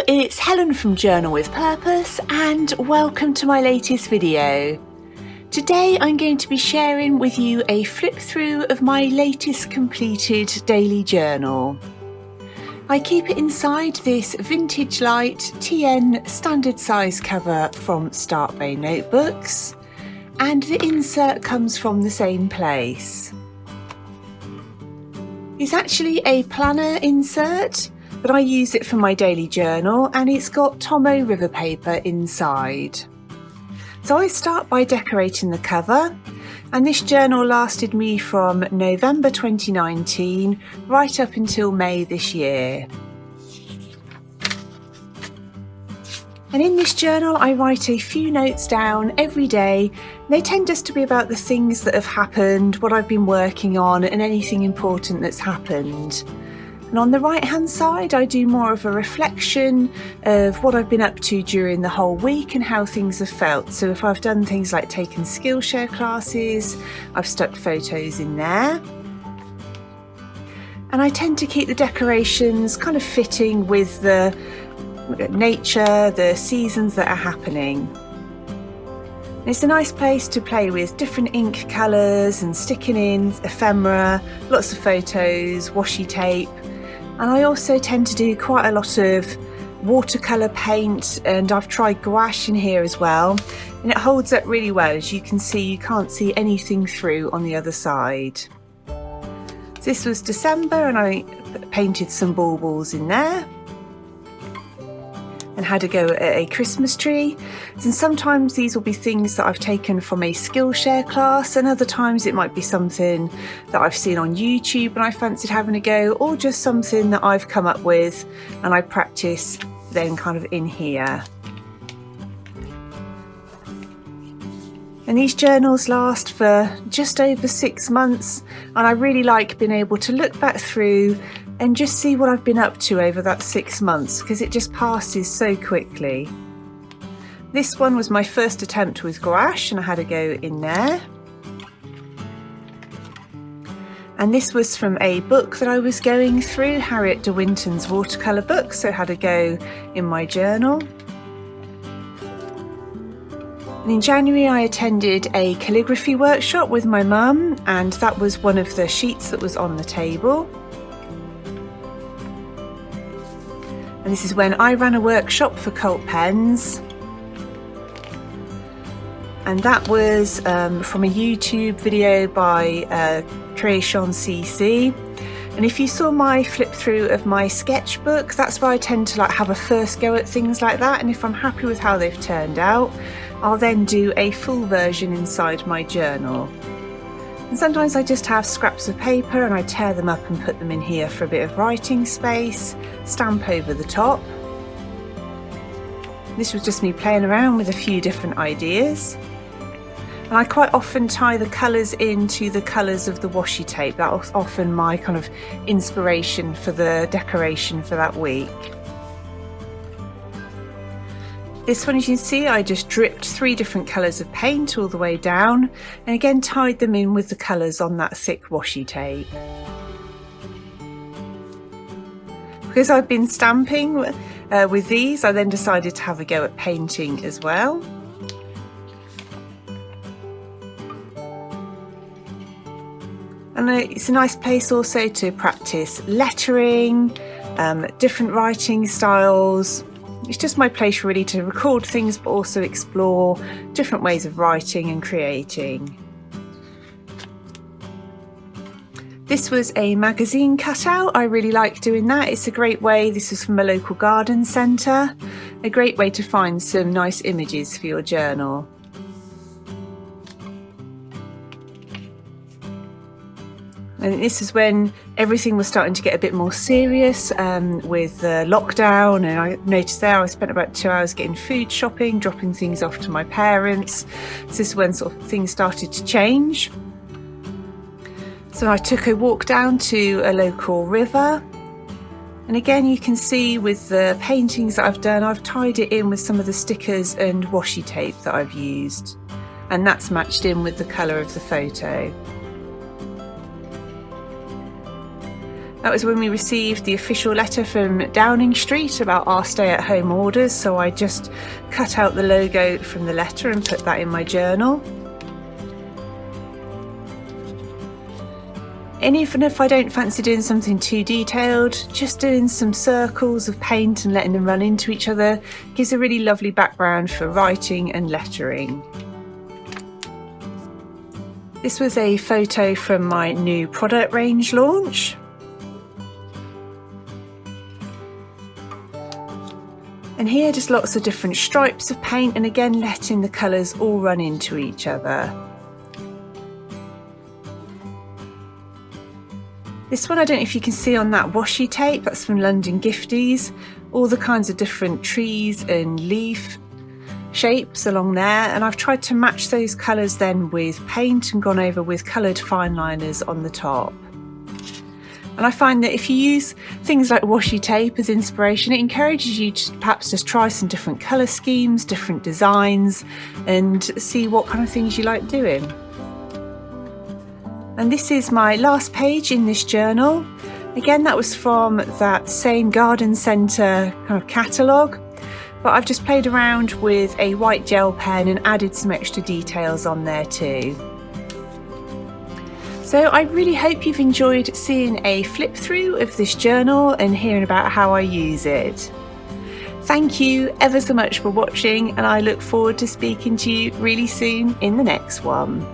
it's Helen from Journal with Purpose and welcome to my latest video. Today I'm going to be sharing with you a flip through of my latest completed daily journal. I keep it inside this vintage light TN standard size cover from Start Bay Notebooks, and the insert comes from the same place. It's actually a planner insert, but I use it for my daily journal, and it's got Tomo river paper inside. So I start by decorating the cover, and this journal lasted me from November 2019 right up until May this year. And in this journal I write a few notes down every day. They tend just to be about the things that have happened, what I've been working on, and anything important that's happened. And on the right hand side I do more of a reflection of what I've been up to during the whole week and how things have felt. So if I've done things like taken Skillshare classes, I've stuck photos in there. And I tend to keep the decorations kind of fitting with the nature, the seasons that are happening. It's a nice place to play with different ink colours and sticking in ephemera, lots of photos, washi tape. And I also tend to do quite a lot of watercolour paint, and I've tried gouache in here as well, and it holds up really well. As you can see, you can't see anything through on the other side. So this was December and I painted some baubles in there and had a go at a Christmas tree. And sometimes these will be things that I've taken from a Skillshare class, and other times it might be something that I've seen on YouTube and I fancied having a go, or just something that I've come up with and I practice then kind of in here. And these journals last for just over 6 months, and I really like being able to look back through and just see what I've been up to over that 6 months, because it just passes so quickly. This one was my first attempt with gouache and I had a go in there. And this was from a book that I was going through, Harriet de Winton's watercolour book, so I had a go in my journal. And in January I attended a calligraphy workshop with my mum, and that was one of the sheets that was on the table. And this is when I ran a workshop for Cult Pens, and that was from a YouTube video by Creation CC. And if you saw my flip through of my sketchbook, that's where I tend to have a first go at things like that, and if I'm happy with how they've turned out, I'll then do a full version inside my journal. And sometimes I just have scraps of paper and I tear them up and put them in here for a bit of writing space, stamp over the top. This was just me playing around with a few different ideas. And I quite often tie the colours into the colours of the washi tape. That was often my kind of inspiration for the decoration for that week. This one, as you can see, I just dripped 3 different colours of paint all the way down, and again tied them in with the colours on that thick washi tape. Because I've been stamping with these, I then decided to have a go at painting as well. And it's a nice place also to practice lettering, different writing styles. It's just my place really to record things, but also explore different ways of writing and creating. This was a magazine cutout. I really like doing that. It's a great way, this is from a local garden centre, a great way to find some nice images for your journal. And this is when everything was starting to get a bit more serious with lockdown, and I noticed there I spent about 2 hours getting food shopping, dropping things off to my parents. So this is when sort of things started to change. So I took a walk down to a local river, and again you can see with the paintings that I've done, I've tied it in with some of the stickers and washi tape that I've used, and that's matched in with the colour of the photo. That was when we received the official letter from Downing Street about our stay-at-home orders, so I just cut out the logo from the letter and put that in my journal. And even if I don't fancy doing something too detailed, just doing some circles of paint and letting them run into each other gives a really lovely background for writing and lettering. This was a photo from my new product range launch. And here just lots of different stripes of paint, and again letting the colours all run into each other. This one, I don't know if you can see on that washi tape, that's from London Gifties, all the kinds of different trees and leaf shapes along there, and I've tried to match those colours then with paint and gone over with coloured fine liners on the top. And I find that if you use things like washi tape as inspiration, it encourages you to perhaps just try some different colour schemes, different designs, and see what kind of things you like doing. And this is my last page in this journal. Again, that was from that same garden centre kind of catalogue, but I've just played around with a white gel pen and added some extra details on there too. So I really hope you've enjoyed seeing a flip through of this journal and hearing about how I use it. Thank you ever so much for watching, and I look forward to speaking to you really soon in the next one.